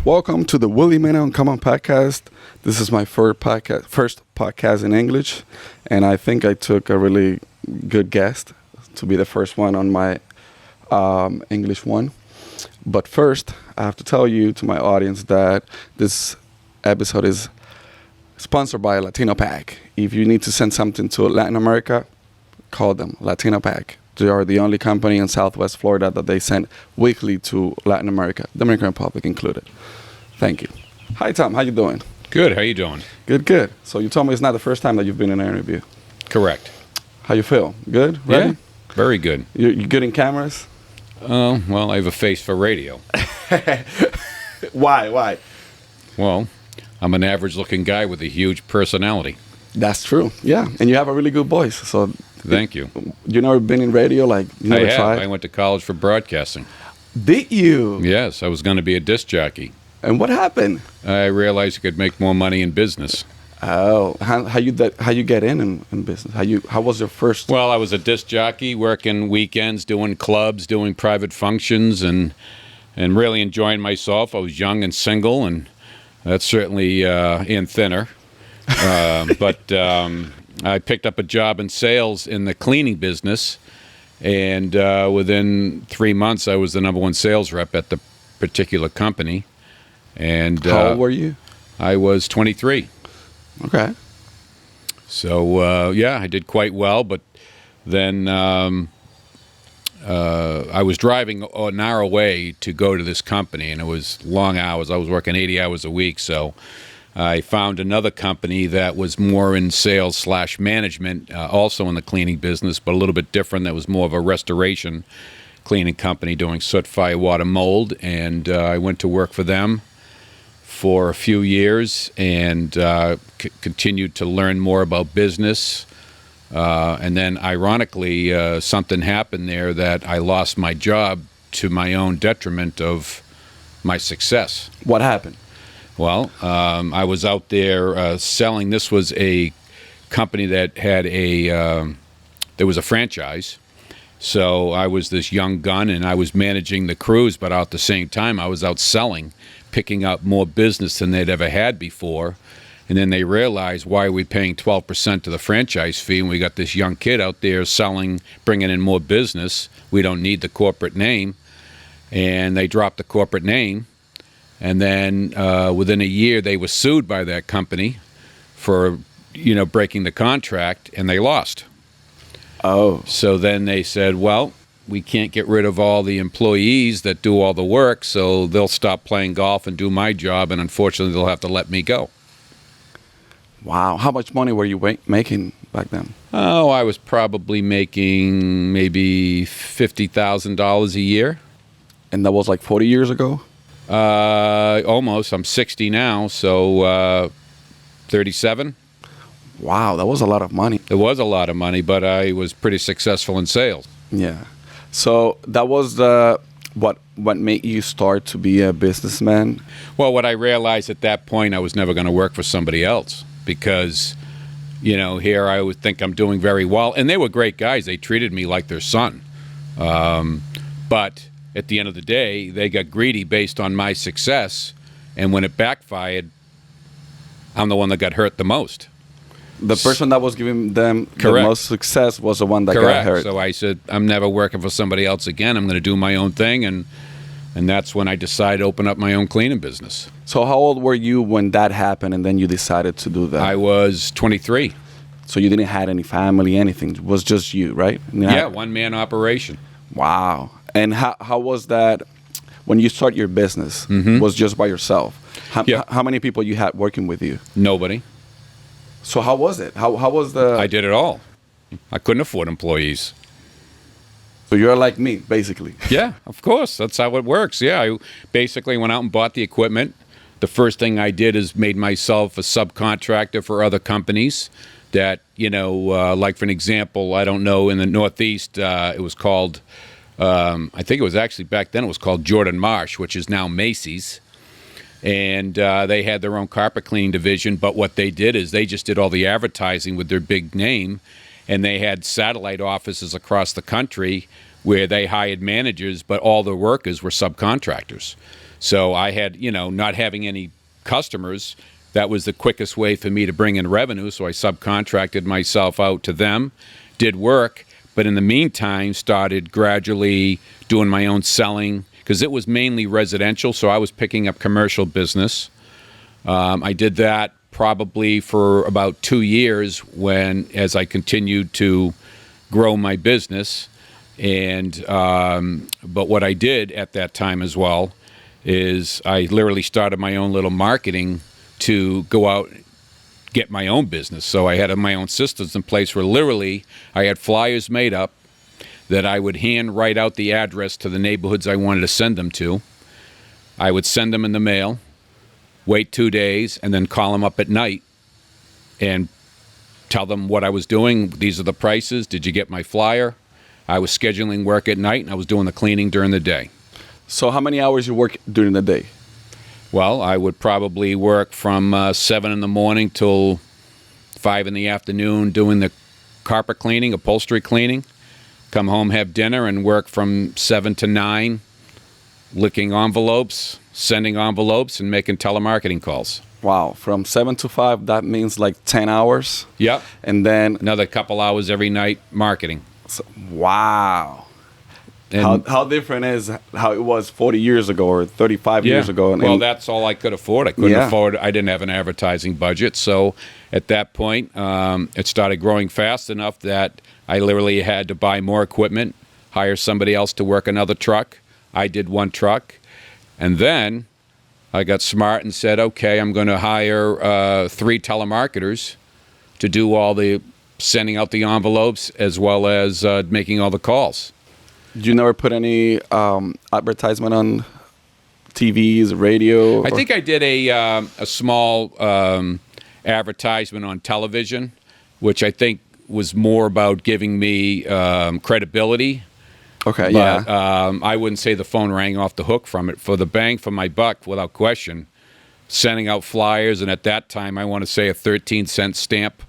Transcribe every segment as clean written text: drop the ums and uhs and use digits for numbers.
Welcome to the Willie Man Uncommon podcast. This is my first podcast in English, and I think I took a really good guest to be the first one on my English one. But first, I have to tell you to my audience that this episode is sponsored by Latino Pack. If you need to send something to Latin America, call them Latino Pack. They are the only company in Southwest Florida that they send weekly to Latin America, Dominican Republic included. Thank you. Hi, Tom. How you doing? Good. How you doing? Good, good. So you told me it's not the first time that you've been in an interview. Correct. How you feel? Good? Ready? Yeah. Very good. You good in cameras? Well, I have a face for radio. Why? Well, I'm an average-looking guy with a huge personality. That's true. Yeah, and you have a really good voice. So Thank you. you never been in radio? Like you never I have. tried? I went to college for broadcasting. Did you? Yes, I was going to be a disc jockey. And what happened? I realized I could make more money in business. Oh, how you get in business? How was your first? Well, I was a disc jockey, working weekends, doing clubs, doing private functions, and really enjoying myself. I was young and single, and that's certainly and thinner. But I picked up a job in sales in the cleaning business, and within 3 months, I was the number one sales rep at the particular company. And How old were you? I was 23. Okay. So, yeah, I did quite well, but then I was driving an hour away to go to this company, and it was long hours. I was working 80 hours a week, so I found another company that was more in sales/management, also in the cleaning business, but a little bit different. That was more of a restoration cleaning company doing soot, fire, water, mold, and I went to work for them for a few years and continued to learn more about business. And then, ironically, something happened there that I lost my job to my own detriment of my success. What happened? Well, I was out there selling. This was a company that had there was a franchise. So I was this young gun, and I was managing the crews, but at the same time, I was out selling, picking up more business than they'd ever had before. And then they realized, why are we paying 12% to the franchise fee, and we got this young kid out there selling, bringing in more business? We don't need the corporate name. And they dropped the corporate name. And then within a year, they were sued by that company for, breaking the contract, and they lost. Oh. So then they said, well, we can't get rid of all the employees that do all the work, so they'll stop playing golf and do my job, and unfortunately, they'll have to let me go. Wow. How much money were you making back then? Oh, I was probably making maybe $50,000 a year. And that was like 40 years ago? Almost. I'm 60 now, so 37. Wow, that was a lot of money. It was a lot of money, but I was pretty successful in sales. Yeah. So that was what made you start to be a businessman? Well, what I realized at that point, I was never going to work for somebody else because, here I would think I'm doing very well. And they were great guys. They treated me like their son. But at the end of the day, they got greedy based on my success. And when it backfired, I'm the one that got hurt the most. The person that was giving them the Correct. most success was the one that got Correct. hurt. So I said, I'm never working for somebody else again. I'm going to do my own thing. And that's when I decided to open up my own cleaning business. So how old were you when that happened and then you decided to do that? I was 23. So you didn't have any family, anything. It was just you, right? Yeah, one-man operation. Wow. And how was that when you start your business? Was just by yourself? How many people you had working with you? Nobody. So how was it? How was the... I did it all. I couldn't afford employees. So you're like me, basically. Yeah, of course. That's how it works. Yeah, I basically went out and bought the equipment. The first thing I did is made myself a subcontractor for other companies that, like for an example, I don't know, in the Northeast, it was called, I think it was actually back then, it was called Jordan Marsh, which is now Macy's. And they had their own carpet cleaning division, but what they did is they just did all the advertising with their big name, and they had satellite offices across the country where they hired managers, but all the workers were subcontractors. So I had, not having any customers, that was the quickest way for me to bring in revenue. So I subcontracted myself out to them, did work, but in the meantime started gradually doing my own selling because it was mainly residential. So I was picking up commercial business. I did that probably for about 2 years as I continued to grow my business. And but what I did at that time as well is I literally started my own little marketing to go out get my own business. So I had my own systems in place where literally I had flyers made up that I would hand write out the address to the neighborhoods I wanted to send them to. I would send them in the mail, wait 2 days, and then call them up at night and tell them what I was doing. These are the prices. Did you get my flyer? I was scheduling work at night, and I was doing the cleaning during the day. So how many hours you work during the day? Well, I would probably work from 7 in the morning till 5 in the afternoon doing the carpet cleaning, upholstery cleaning. Come home, have dinner, and work from 7 to 9, licking envelopes, sending envelopes, and making telemarketing calls. Wow, from 7 to 5, that means like 10 hours. Yep. And then, Another couple hours every night marketing. wow. And How different is how it was 40 years ago or 35 years ago? Well, that's all I could afford. I couldn't Yeah. afford. I didn't have an advertising budget. So at that point, it started growing fast enough that I literally had to buy more equipment, hire somebody else to work another truck. I did one truck. And then I got smart and said, okay, I'm going to hire 3 telemarketers to do all the sending out the envelopes as well as making all the calls. You never put any advertisement on TVs, radio? I think I did a small advertisement on television, which I think was more about giving me credibility. Okay, But yeah. I wouldn't say the phone rang off the hook from it. For the bang for my buck, without question, sending out flyers, and at that time, I want to say a 13-cent stamp,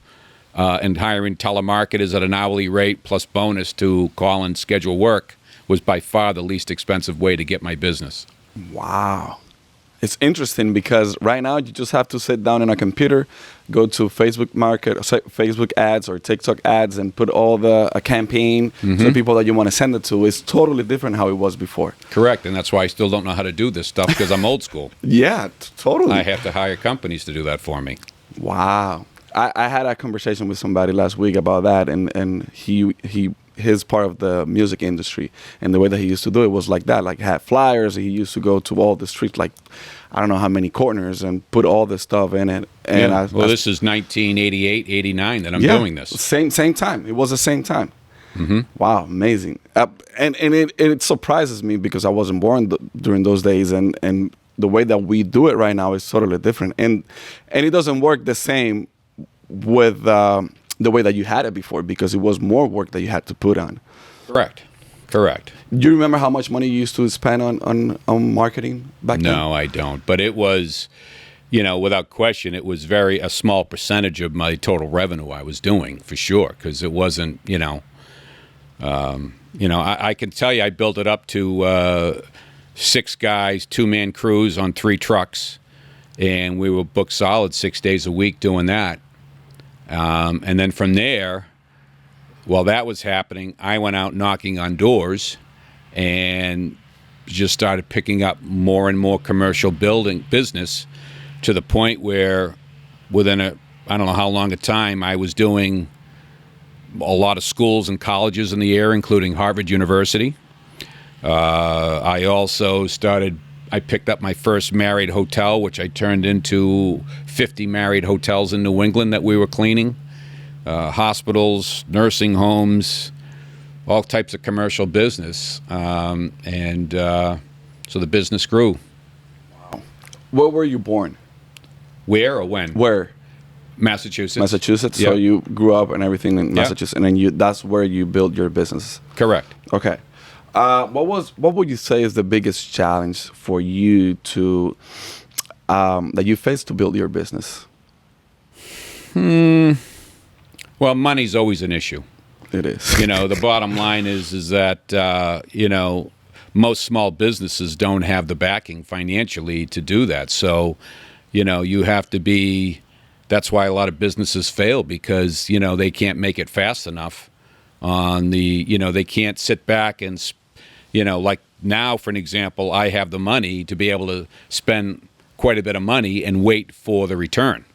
and hiring telemarketers at an hourly rate plus bonus to call and schedule work was by far the least expensive way to get my business. Wow. It's interesting because right now you just have to sit down in a computer, go to Facebook ads or TikTok ads and put all a campaign to the people that you want to send it to. It's totally different how it was before. Correct, and that's why I still don't know how to do this stuff because I'm old school. Yeah, totally. I have to hire companies to do that for me. Wow. I had a conversation with somebody last week about that, and his part of the music industry, and the way that he used to do it was like that. Like, had flyers. He used to go to all the streets, like I don't know how many corners, and put all this stuff in it. And Yeah. This is 1988, 89 that I'm yeah, doing this. Same time. It was the same time. Wow, amazing. And it surprises me because I wasn't born during those days, and the way that we do it right now is totally different, and it doesn't work the same with the way that you had it before because it was more work that you had to put on. Correct. Do you remember how much money you used to spend on marketing back then? No, I don't. But it was, without question, it was a small percentage of my total revenue I was doing for sure because it wasn't, I can tell you I built it up to 6 guys, 2-man crews on 3 trucks, and we were booked solid 6 days a week doing that. And then from there, while that was happening, I went out knocking on doors and just started picking up more and more commercial business to the point where within I don't know how long a time, I was doing a lot of schools and colleges in the area, including Harvard University. I also I picked up my first married hotel, which I turned into 50 married hotels in New England that we were cleaning. Hospitals, nursing homes, all types of commercial business. So the business grew. Where were you born? Where or when? Where? Massachusetts. Massachusetts. Yep. So you grew up and everything in Yep. Massachusetts, and then that's where you built your business. Correct. Okay. What would you say is the biggest challenge for you to that you faced to build your business? Well, money's always an issue. It is. The bottom line is that most small businesses don't have the backing financially to do that. So, you have to be. That's why a lot of businesses fail, because they can't make it fast enough. They can't sit back and, like now, for an example, I have the money to be able to spend quite a bit of money and wait for the return.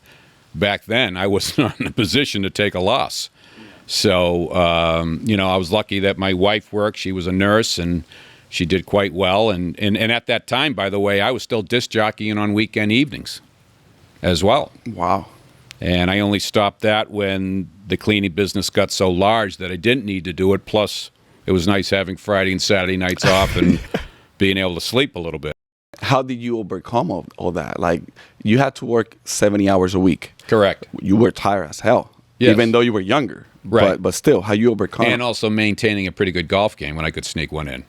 Back then, I was not in a position to take a loss. So, I was lucky that my wife worked. She was a nurse, and she did quite well. And at that time, by the way, I was still disc jockeying on weekend evenings as well. Wow. And I only stopped that when the cleaning business got so large that I didn't need to do it. Plus, it was nice having Friday and Saturday nights off and being able to sleep a little bit. How did you overcome all that? Like, you had to work 70 hours a week. Correct. You were tired as hell, yes. Even though you were younger. Right. But still, how you overcome and also maintaining a pretty good golf game when I could sneak one in.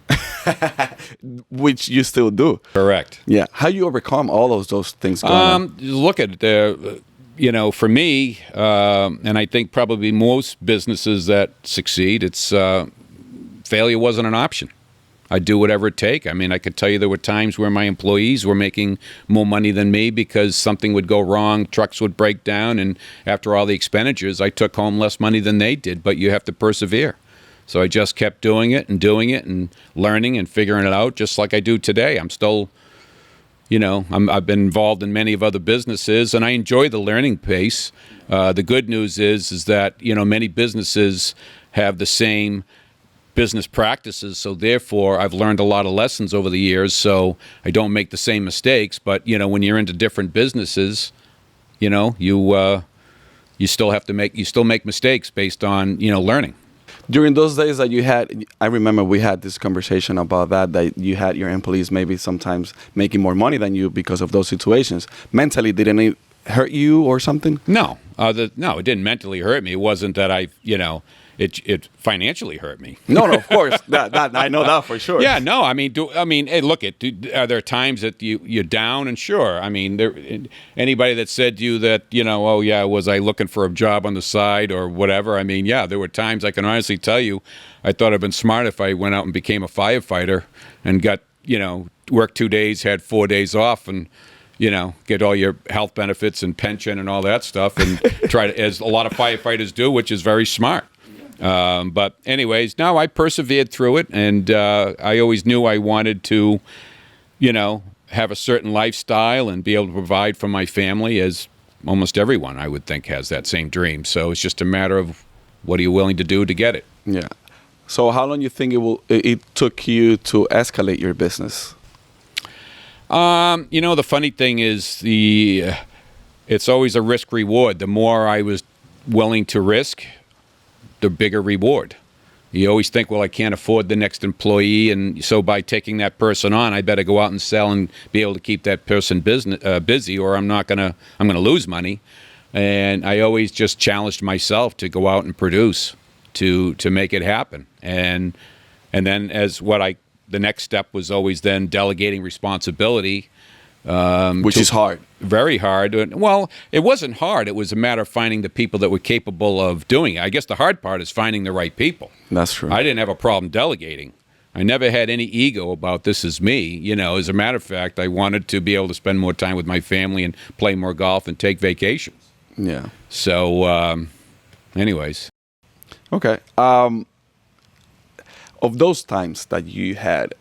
Which you still do. Correct. Yeah. How you overcome all those things going on? Look at it. For me, and I think probably most businesses that succeed, it's failure wasn't an option. I'd do whatever it take. I mean, I could tell you there were times where my employees were making more money than me because something would go wrong, trucks would break down, and after all the expenditures, I took home less money than they did, but you have to persevere. So I just kept doing it and learning and figuring it out, just like I do today. I'm still, I've been involved in many of other businesses, and I enjoy the learning pace. The good news is that, many businesses have the same business practices, so therefore I've learned a lot of lessons over the years, so I don't make the same mistakes. But when you're into different businesses, you still have to make mistakes based on learning. During those days that you had, I remember we had this conversation about that you had your employees maybe sometimes making more money than you because of those situations. Mentally, didn't it hurt you or something? No, no, it didn't mentally hurt me. It wasn't that it financially hurt me. No, of course. that I know that for sure. Yeah, no, I mean, hey, look, are there times that you're down? And sure, I mean, anybody that said to you that, oh yeah, was I looking for a job on the side or whatever? I mean, yeah, there were times I can honestly tell you, I thought I'd been smart if I went out and became a firefighter and got, worked 2 days, had 4 days off, and get all your health benefits and pension and all that stuff, and try to, as a lot of firefighters do, which is very smart. But anyways, no, I persevered through it, and I always knew I wanted to, have a certain lifestyle and be able to provide for my family, as almost everyone, I would think, has that same dream. So it's just a matter of what are you willing to do to get it. Yeah. So how long you think it took you to escalate your business? The funny thing is it's always a risk reward. The more I was willing to risk, the bigger reward. You always think, well, I can't afford the next employee, and so by taking that person on, I better go out and sell and be able to keep that person busy, or I'm gonna lose money. And I always just challenged myself to go out and produce, to make it happen. And then the next step was always then delegating responsibility. Which is hard. Very hard. Well, it wasn't hard. It was a matter of finding the people that were capable of doing it. I guess the hard part is finding the right people. That's true. I didn't have a problem delegating. I never had any ego about this is me. As a matter of fact, I wanted to be able to spend more time with my family and play more golf and take vacations. Yeah. So, anyways. Okay. Of those times that you had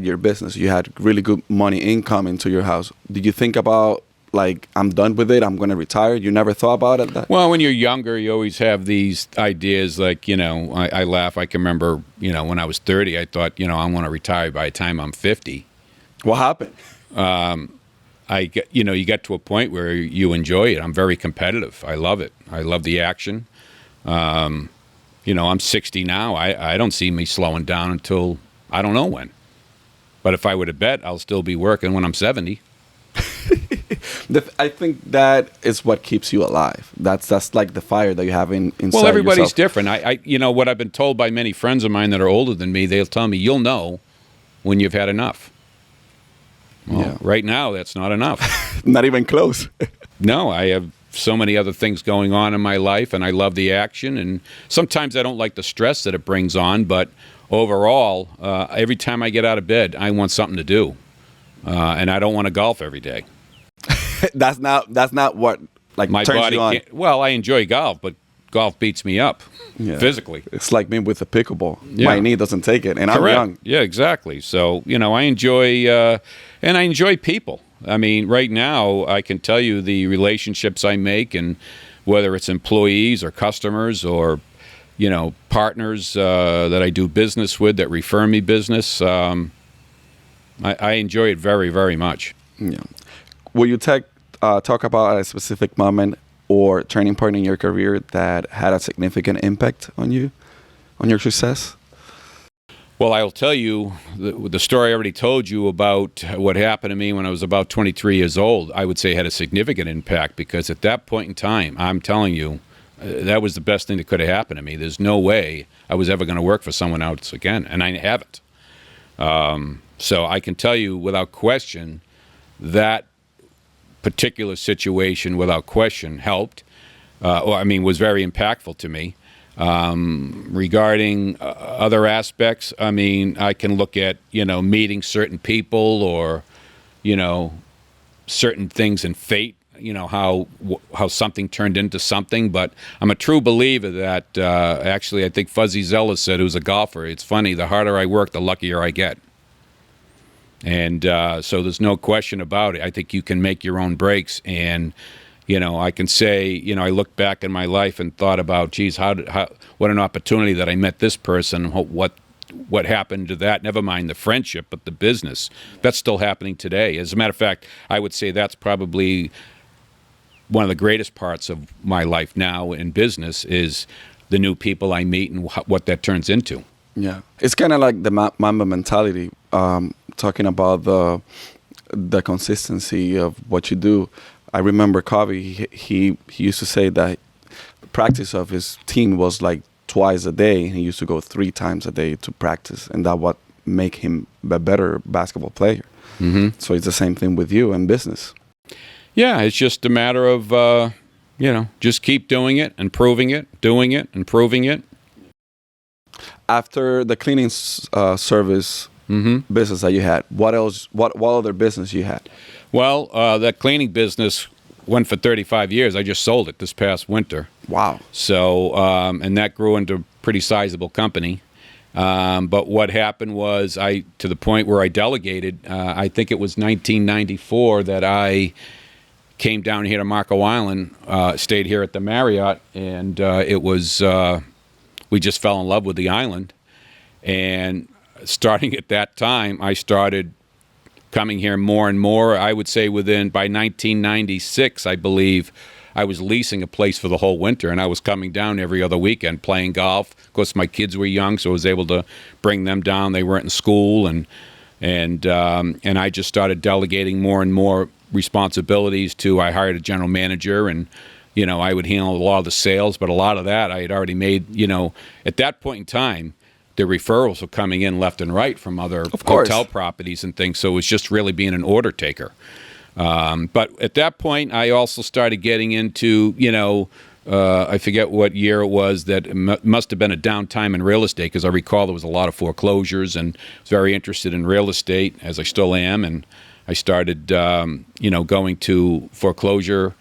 your business, you had really good money income into your house, did you think about, like, I'm done with it, I'm going to retire? You never thought about it? Well, when you're younger, you always have these ideas, like, I laugh. I can remember, when I was 30, I thought, I want to retire by the time I'm 50. What happened? You get to a point where you enjoy it. I'm very competitive. I love it. I love the action. I'm 60 now. I don't see me slowing down until I don't know when. But if I were to bet, I'll still be working when I'm 70. I think that is what keeps you alive. That's like the fire that you have inside. Well, everybody's yourself. different. What I've been told by many friends of mine that are older than me, they'll tell me, you'll know when you've had enough. Well, yeah. Right now, that's not enough. Not even close. No, I have so many other things going on in my life, and I love the action. And sometimes I don't like the stress that it brings on, but overall, every time I get out of bed, I want something to do, and I don't want to golf every day. That's not what like My turns body you on. can't. Well, I enjoy golf, but golf beats me up Yeah. physically. It's like me with the pickleball. Yeah. My knee doesn't take it, and I'm Correct. young. Yeah, exactly. So I enjoy, and I enjoy people. I mean, right now I can tell you the relationships I make, and whether it's employees or customers or partners that I do business with that refer me business. I enjoy it very, very much. Yeah. Will you talk about a specific moment or turning point in your career that had a significant impact on you, on your success? Well, I'll tell you the story I already told you about what happened to me when I was about 23 years old. I would say had a significant impact because at that point in time, I'm telling you, that was the best thing that could have happened to me. There's no way I was ever going to work for someone else again, and I haven't. So I can tell you without question that particular situation, without question, helped. Was very impactful to me. Regarding other aspects, I can look at, meeting certain people or, certain things in fate, how something turned into something. But I'm a true believer that, actually, I think Fuzzy Zeller said, who's a golfer, it's funny, the harder I work, the luckier I get. And so there's no question about it. I think you can make your own breaks. And, I can say, I look back in my life and thought about, geez, what an opportunity that I met this person. What happened to that? Never mind the friendship, but the business. That's still happening today. As a matter of fact, I would say that's probably one of the greatest parts of my life now in business is the new people I meet and what that turns into. Yeah, it's kind of like the Mamba mentality. Talking about the consistency of what you do. I remember Kobe. He used to say that the practice of his team was like twice a day. He used to go 3 times a day to practice, and that what make him a better basketball player. Mm-hmm. So it's the same thing with you in business. Yeah, it's just a matter of just keep doing it, improving it, doing it, improving it. After the cleaning service business that you had, what else? What other business you had? Well, that cleaning business went for 35 years. I just sold it this past winter. Wow. So, and that grew into a pretty sizable company. But what happened was to the point where I delegated, I think it was 1994 that I came down here to Marco Island, stayed here at the Marriott, and we just fell in love with the island. And starting at that time, I started coming here more and more. I would say by 1996, I believe, I was leasing a place for the whole winter, and I was coming down every other weekend playing golf. Of course, my kids were young, so I was able to bring them down. They weren't in school, and I just started delegating more and more responsibilities I hired a general manager, and I would handle a lot of the sales, but a lot of that I had already made. At that point in time, the referrals were coming in left and right from other hotel properties and things, so it was just really being an order taker. But at that point, I also started getting into, I forget what year it was, that it must have been a downtime in real estate, because I recall there was a lot of foreclosures, and I was very interested in real estate, as I still am, and I started, going to foreclosure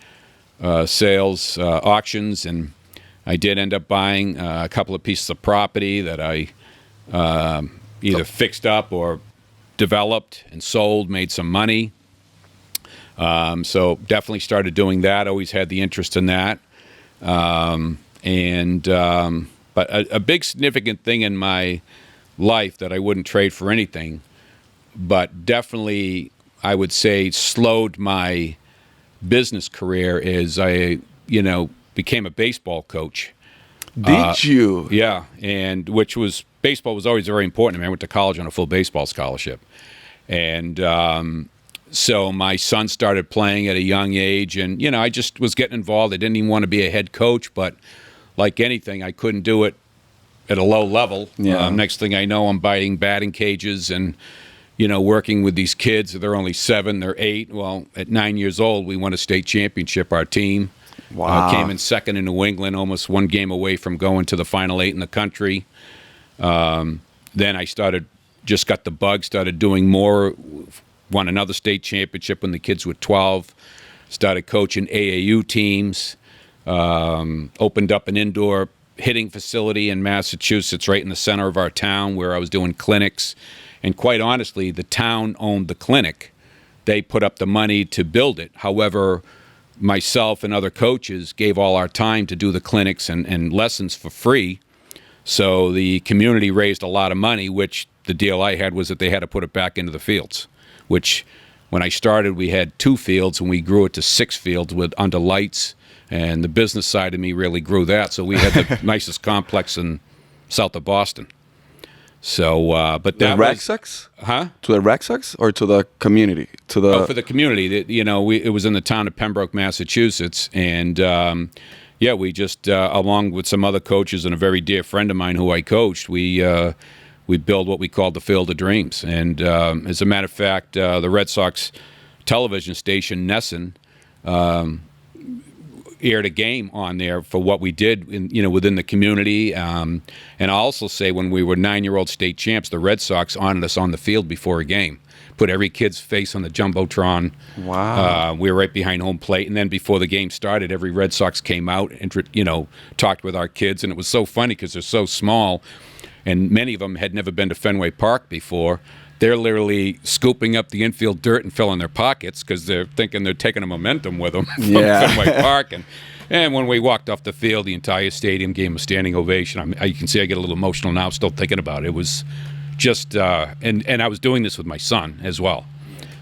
sales, auctions, and I did end up buying a couple of pieces of property that I either fixed up or developed and sold, made some money. So definitely started doing that. Always had the interest in that. But a big significant thing in my life that I wouldn't trade for anything, but definitely I would say slowed my business career is I became a baseball coach. Did you? Yeah, and baseball was always very important to me. I went to college on a full baseball scholarship. And so my son started playing at a young age, and, I just was getting involved. I didn't even want to be a head coach, but like anything, I couldn't do it at a low level. Yeah. Next thing I know, I'm biting batting cages and, working with these kids. They're only 7, they're 8. Well, at 9 years old, we won a state championship, our team. Wow. Came in second in New England, almost one game away from going to the final 8 in the country. then I just got the bug, started doing more, won another state championship when the kids were 12, started coaching AAU teams, opened up an indoor hitting facility in Massachusetts right in the center of our town where I was doing clinics. And quite honestly, the town owned the clinic. They put up the money to build it. However, myself and other coaches gave all our time to do the clinics and lessons for free. So the community raised a lot of money, which the deal I had was that they had to put it back into the fields, which when I started, we had 2 fields, and we grew it to 6 fields with under lights, and the business side of me really grew that. So we had the nicest complex in south of Boston. So, but that the Red Sox? Huh? To the Red Sox or to the community? To the for the community. You know, it was in the town of Pembroke, Massachusetts, and yeah, we just along with some other coaches and a very dear friend of mine who I coached, we built what we called the Field of Dreams. And as a matter of fact, the Red Sox television station Nesson aired a game on there for what we did within the community. And I'll also say when we were 9-year-old state champs, the Red Sox honored us on the field before a game. Put every kid's face on the Jumbotron. Wow. We were right behind home plate. And then before the game started, every Red Sox came out and, talked with our kids. And it was so funny because they're so small. And many of them had never been to Fenway Park before. They're literally scooping up the infield dirt and filling their pockets because they're thinking they're taking a momentum with them from Fenway Park. And when we walked off the field, the entire stadium gave them a standing ovation. You can see I get a little emotional now, still thinking about it. It was just, and I was doing this with my son as well.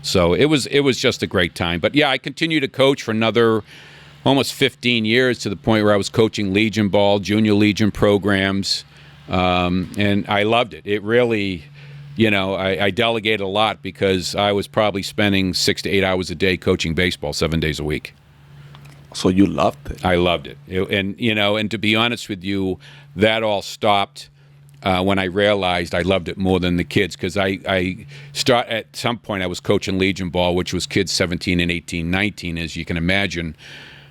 So it was just a great time. But yeah, I continued to coach for another almost 15 years to the point where I was coaching Legion ball, junior Legion programs. And I loved it. It really, I delegated a lot because I was probably spending 6 to 8 hours a day coaching baseball 7 days a week. So you loved it. I loved it. And to be honest with you, that all stopped when I realized I loved it more than the kids because at some point I was coaching Legion ball, which was kids 17 and 18, 19, as you can imagine.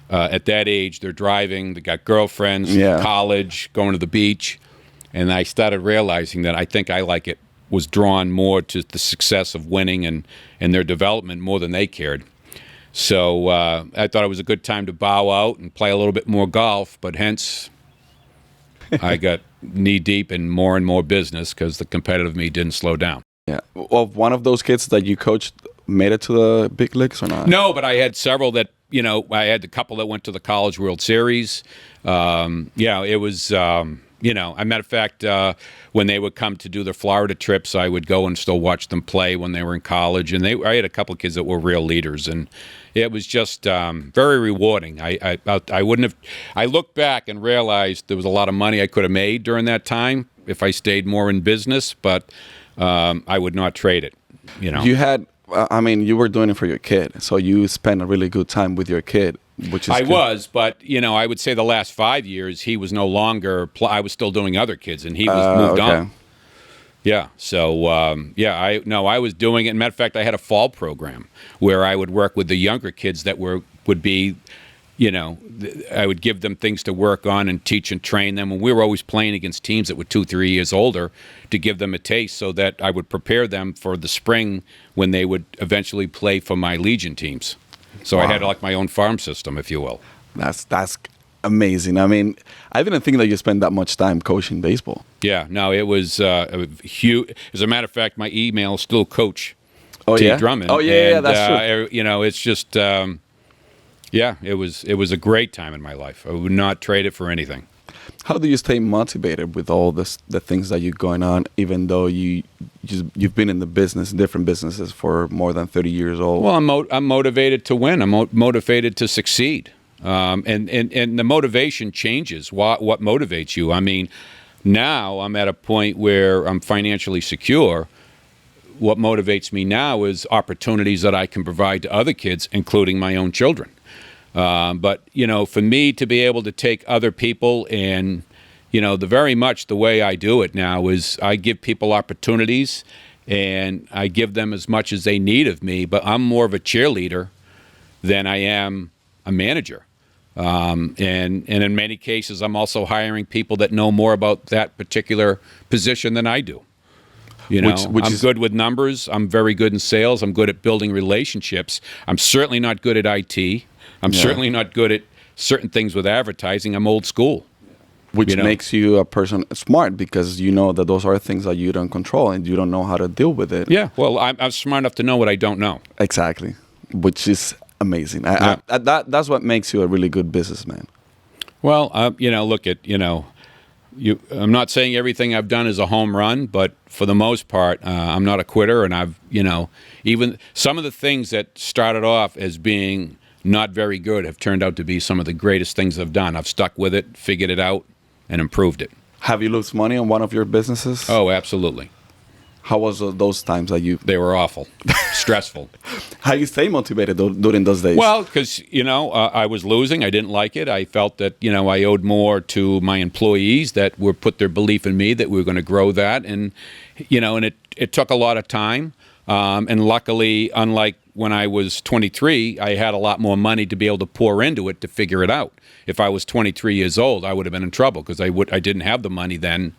At that age, they're driving, they got girlfriends, college, going to the beach. And I started realizing that I think I was drawn more to the success of winning and their development more than they cared. So I thought it was a good time to bow out and play a little bit more golf, but hence I got knee-deep in more and more business because the competitive me didn't slow down. Yeah. Well, one of those kids that you coached made it to the big leagues or not? No, but I had several that, I had a couple that went to the College World Series. It was... as a matter of fact, when they would come to do their Florida trips, I would go and still watch them play when they were in college. And I had a couple of kids that were real leaders, and it was just very rewarding. I look back and realized there was a lot of money I could have made during that time if I stayed more in business, but I would not trade it. You had, you were doing it for your kid, so you spent a really good time with your kid. I was, but I would say the last 5 years he was no longer. I was still doing other kids, and he was moved on. Yeah, so I was doing it. Matter of fact, I had a fall program where I would work with the younger kids that would be, I would give them things to work on and teach and train them. And we were always playing against teams that were 2-3 years older to give them a taste, so that I would prepare them for the spring when they would eventually play for my Legion teams. So wow. I had like my own farm system, if you will. That's amazing. I didn't think that you spent that much time coaching baseball. Yeah, no, it was huge. As a matter of fact, my email is still Coach T. Drummond. Oh yeah, that's true. It's just, it was a great time in my life. I would not trade it for anything. How do you stay motivated with all the things that you're going on, even though you've been in the business, different businesses for more than 30 years old? Well, I'm motivated to win. I'm motivated to succeed, and the motivation changes. What motivates you? Now I'm at a point where I'm financially secure. What motivates me now is opportunities that I can provide to other kids, including my own children. But for me to be able to take other people and, very much the way I do it now is I give people opportunities and I give them as much as they need of me, but I'm more of a cheerleader than I am a manager. And in many cases, I'm also hiring people that know more about that particular position than I do. You know, Which I'm is good with numbers. I'm very good in sales. I'm good at building relationships. I'm certainly not good at IT. I'm Yeah. certainly not good at certain things with advertising. I'm old school. which you know. makes you a person smart because you know that those are things that you don't control and you don't know how to deal with it. Yeah, well, I'm smart enough to know what I don't know. Exactly, which is amazing. Yeah. That's what makes you a really good businessman. Well, you know, look at, you know, I'm not saying everything I've done is a home run, but for the most part, I'm not a quitter. And I've, you know, even some of the things that started off as being not very good have turned out to be some of the greatest things I've done. I've stuck with it, figured it out, and improved it. Have you lost money on one of your businesses? Oh, absolutely. How was those times that you? They were awful, stressful. How you stay motivated during those days? Well, because, you know, I was losing. I didn't like it. I felt that, you know, I owed more to my employees that were put their belief in me that we were going to grow that. And, you know, and it took a lot of time. And luckily, unlike when I was 23, I had a lot more money to be able to pour into it to figure it out. If I was 23 years old, I would have been in trouble because I didn't have the money then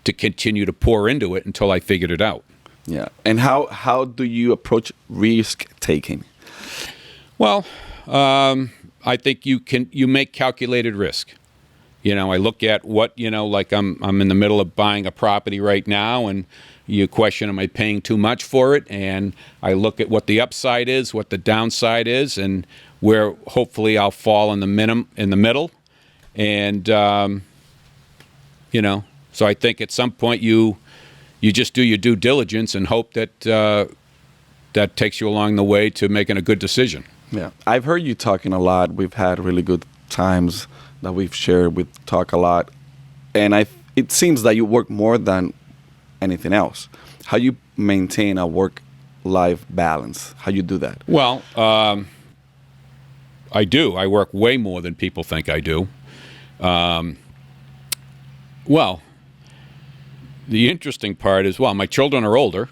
to continue to pour into it until I figured it out. yeah. And how do you approach risk taking? Well, I think you make calculated risk. You know, I look at what, you know, like I'm in the middle of buying a property right now, and you question, am I paying too much for it? And I look at what the upside is, what the downside is, and where hopefully I'll fall in the middle. And you know, so I think at some point you just do your due diligence and hope that that takes you along the way to making a good decision. Yeah, I've heard you talking a lot. We've had really good times that we've shared. We talk a lot, and it seems that you work more than anything else. How you maintain a work-life balance? How you do that? Well, I do. I work way more than people think I do. Well, the interesting part is, well, my children are older,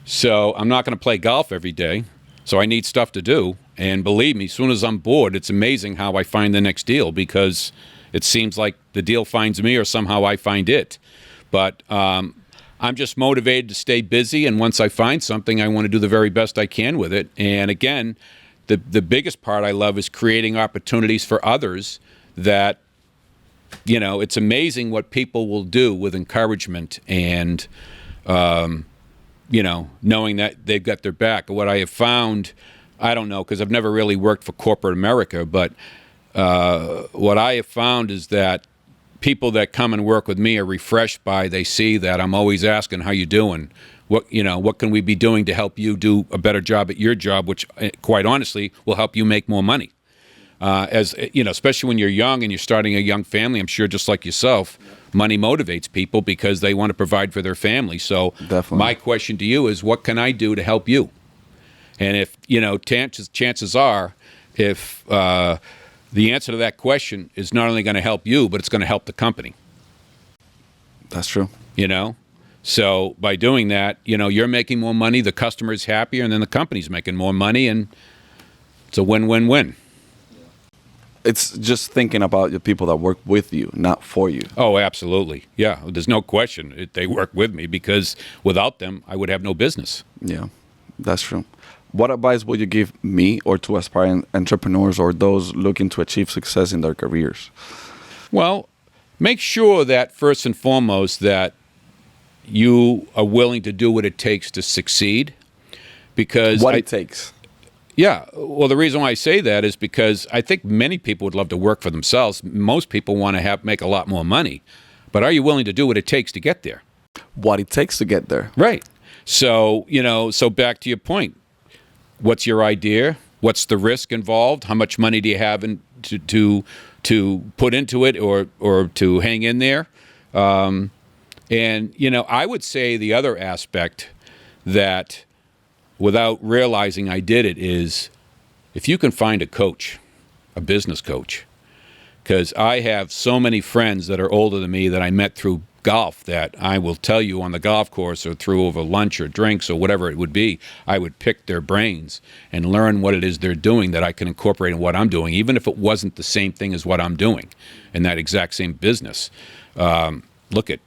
so I'm not going to play golf every day. So I need stuff to do. And believe me, as soon as I'm bored, it's amazing how I find the next deal, because it seems like the deal finds me or somehow I find it. But I'm just motivated to stay busy. And once I find something, I want to do the very best I can with it. And again, the biggest part I love is creating opportunities for others that, you know, it's amazing what people will do with encouragement and, you know, knowing that they've got their back. What I have found, I don't know, because I've never really worked for corporate America, but what I have found is that people that come and work with me are refreshed by, they see that I'm always asking, how you doing? What can we be doing to help you do a better job at your job, which quite honestly will help you make more money. As you know, especially when you're young and you're starting a young family, I'm sure just like yourself, money motivates people because they want to provide for their family. So Definitely. my question to you is, what can I do to help you? And if, you know, chances are, if the answer to that question is not only going to help you, but it's going to help the company. That's true. You know? So by doing that, you know, you're making more money, the customer's happier, and then the company's making more money, and it's a win-win-win. It's just thinking about the people that work with you, not for you. Oh, absolutely. Yeah, there's no question. They work with me because without them, I would have no business. Yeah, that's true. What advice would you give me or to aspiring entrepreneurs or those looking to achieve success in their careers? Well, make sure that first and foremost that you are willing to do what it takes to succeed. Because What it takes. Yeah. Well, the reason why I say that is because I think many people would love to work for themselves. Most people want to make a lot more money. But are you willing to do what it takes to get there? What it takes to get there. Right. So, you know, so back to your point. What's your idea? What's the risk involved? How much money do you have to put into it or to hang in there? And, you know, I would say the other aspect that, without realizing I did it, is if you can find a coach, a business coach, because I have so many friends that are older than me that I met through golf that I will tell you on the golf course or through over lunch or drinks or whatever it would be, I would pick their brains and learn what it is they're doing that I can incorporate in what I'm doing, even if it wasn't the same thing as what I'm doing in that exact same business. Look at,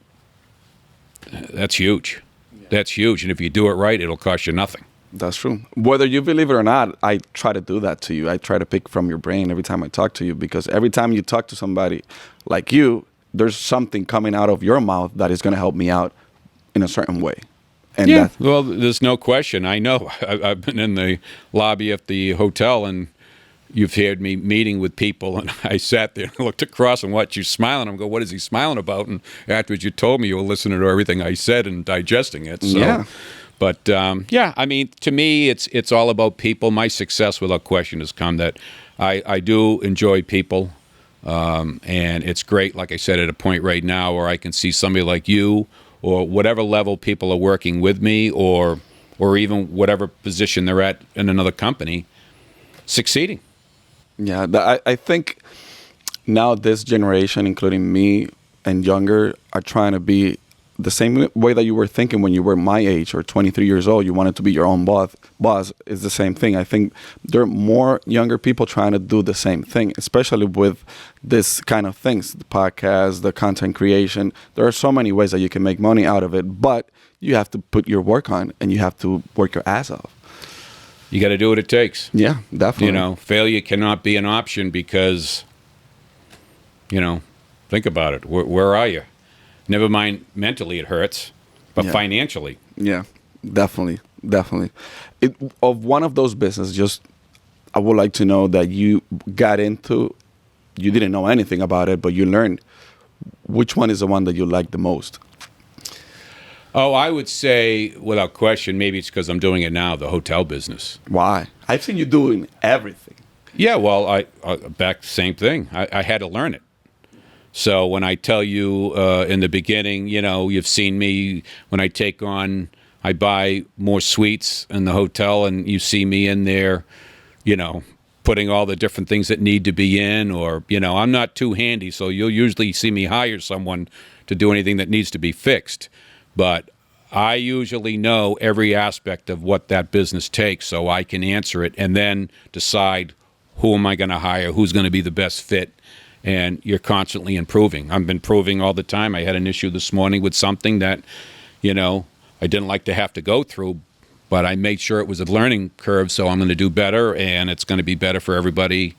that's huge. Yeah. That's huge. And if you do it right, it'll cost you nothing. That's true. Whether you believe it or not, I try to do that to you. I try to pick from your brain every time I talk to you, because every time you talk to somebody like you, there's something coming out of your mouth that is going to help me out in a certain way. And Yeah. Well, there's no question. I know. I've been in the lobby at the hotel, and you've heard me meeting with people, and I sat there and looked across and watched you smiling. I'm going, what is he smiling about? And afterwards, you told me you were listening to everything I said and digesting it. So. Yeah. But yeah, I mean, to me, it's all about people. My success, without question, has come that I do enjoy people, and it's great. Like I said, at a point right now where I can see somebody like you, or whatever level people are working with me, or even whatever position they're at in another company, succeeding. Yeah, I think now this generation, including me and younger, are trying to be the same way that you were thinking when you were my age or 23 years old. You wanted to be your own boss is the same thing. I think there are more younger people trying to do the same thing, especially with this kind of things, the podcast, the content creation. There are so many ways that you can make money out of it, but you have to put your work on and you have to work your ass off. You got to do what it takes. Yeah, definitely. You know, failure cannot be an option because, think about it. Where are you? Never mind mentally it hurts, but Yeah. financially. Yeah, definitely. Of one of those businesses, I would like to know that you got into, you didn't know anything about it, but you learned. Which one is the one that you like the most? Oh, I would say, without question, maybe it's because I'm doing it now, the hotel business. Why? I've seen you doing everything. Yeah, well, same thing. I had to learn it. So when I tell you in the beginning, you've seen me when I buy more suites in the hotel, and you see me in there, putting all the different things that need to be in, or, I'm not too handy, so you'll usually see me hire someone to do anything that needs to be fixed. But I usually know every aspect of what that business takes, so I can answer it and then decide who am I going to hire, who's going to be the best fit. And you're constantly improving. I'm improving all the time. I had an issue this morning with something that, I didn't like to have to go through, but I made sure it was a learning curve, so I'm going to do better, and it's going to be better for everybody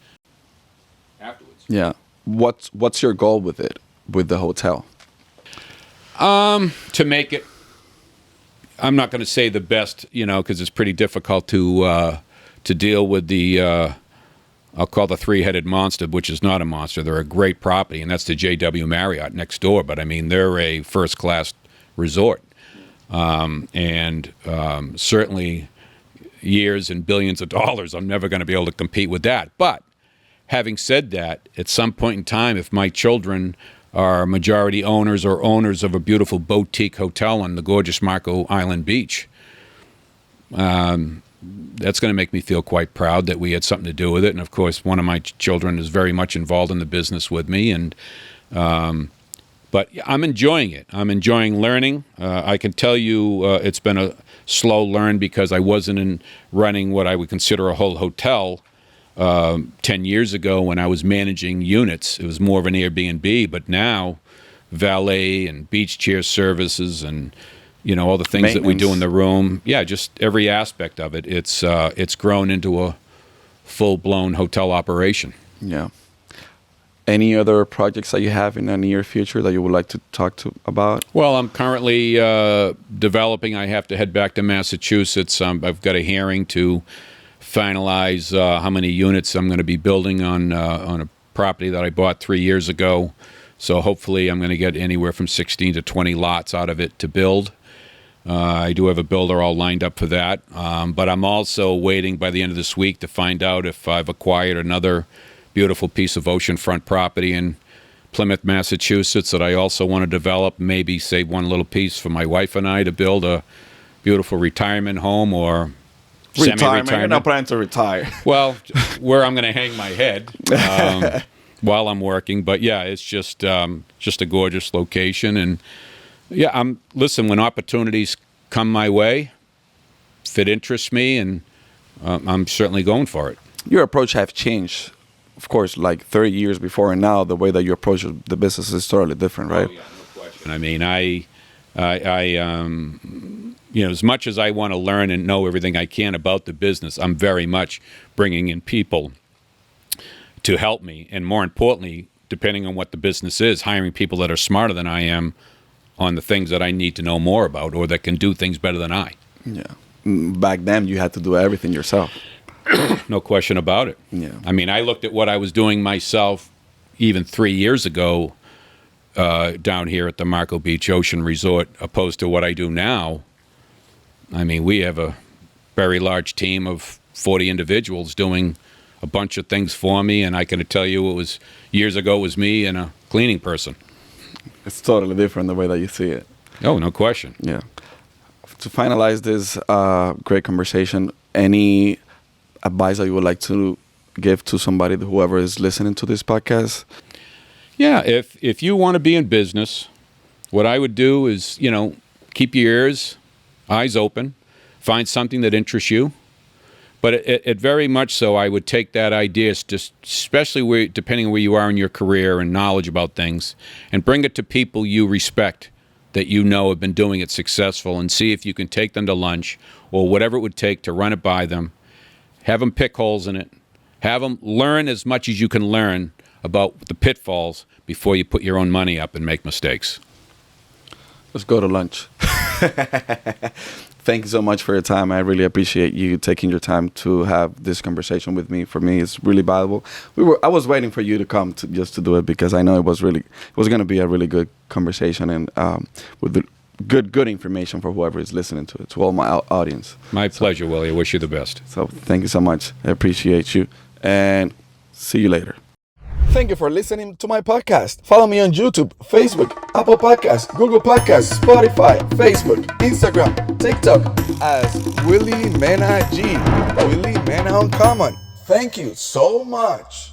afterwards. Yeah. What's your goal with it, with the hotel? To make it, I'm not going to say the best, because it's pretty difficult to deal with the, I'll call the three-headed monster, which is not a monster. They're a great property, and that's the JW Marriott next door. But, I mean, they're a first-class resort. And certainly years and billions of dollars, I'm never going to be able to compete with that. But having said that, at some point in time, if my children are majority owners or owners of a beautiful boutique hotel on the gorgeous Marco Island Beach, that's going to make me feel quite proud that we had something to do with it. And, of course, one of my children is very much involved in the business with me. And but I'm enjoying it. I'm enjoying learning. I can tell you it's been a slow learn because I wasn't running what I would consider a whole hotel 10 years ago when I was managing units. It was more of an Airbnb. But now valet and beach chair services and all the things that we do in the room. Yeah, just every aspect of it. It's grown into a full-blown hotel operation. Yeah. Any other projects that you have in the near future that you would like to talk about? Well, I'm currently developing. I have to head back to Massachusetts. I've got a hearing to finalize how many units I'm going to be building on a property that I bought 3 years ago. So hopefully I'm going to get anywhere from 16 to 20 lots out of it to build. I do have a builder all lined up for that. But I'm also waiting by the end of this week to find out if I've acquired another beautiful piece of oceanfront property in Plymouth, Massachusetts that I also want to develop, maybe save one little piece for my wife and I to build a beautiful retirement home or Retirement. You're not planning to retire. Well, where I'm going to hang my head while I'm working. But yeah, it's just a gorgeous location. And yeah, listen, when opportunities come my way, if it interests me, and I'm certainly going for it. Your approach have changed, of course, like 30 years before and now. The way that you approach the business is totally different, right? Oh, yeah, no question. I mean, as much as I want to learn and know everything I can about the business, I'm very much bringing in people to help me. And more importantly, depending on what the business is, hiring people that are smarter than I am on the things that I need to know more about or that can do things better than I. Yeah. Back then, you had to do everything yourself. No question about it. Yeah. I mean, I looked at what I was doing myself even 3 years ago down here at the Marco Beach Ocean Resort opposed to what I do now. I mean, we have a very large team of 40 individuals doing a bunch of things for me, and I can tell you years ago it was me and a cleaning person. It's totally different the way that you see it. Oh, no question. Yeah. To finalize this great conversation, any advice that you would like to give to somebody, whoever is listening to this podcast? Yeah, if you want to be in business, what I would do is, keep your eyes open, find something that interests you. But it very much so, I would take that idea, just especially depending on where you are in your career and knowledge about things, and bring it to people you respect that you know have been doing it successful, and see if you can take them to lunch or whatever it would take to run it by them. Have them pick holes in it. Have them learn as much as you can learn about the pitfalls before you put your own money up and make mistakes. Let's go to lunch. Thank you so much for your time. I really appreciate you taking your time to have this conversation with me. For me, it's really valuable. I was waiting for you to come just to do it because I know it was going to be a really good conversation and with the good information for whoever is listening to it, to all my audience. My pleasure, Willie. I wish you the best. So thank you so much. I appreciate you, and see you later. Thank you for listening to my podcast. Follow me on YouTube, Facebook, Apple Podcasts, Google Podcasts, Spotify, Facebook, Instagram, TikTok as Willie Mena G. Willie Mena Uncommon. Thank you so much.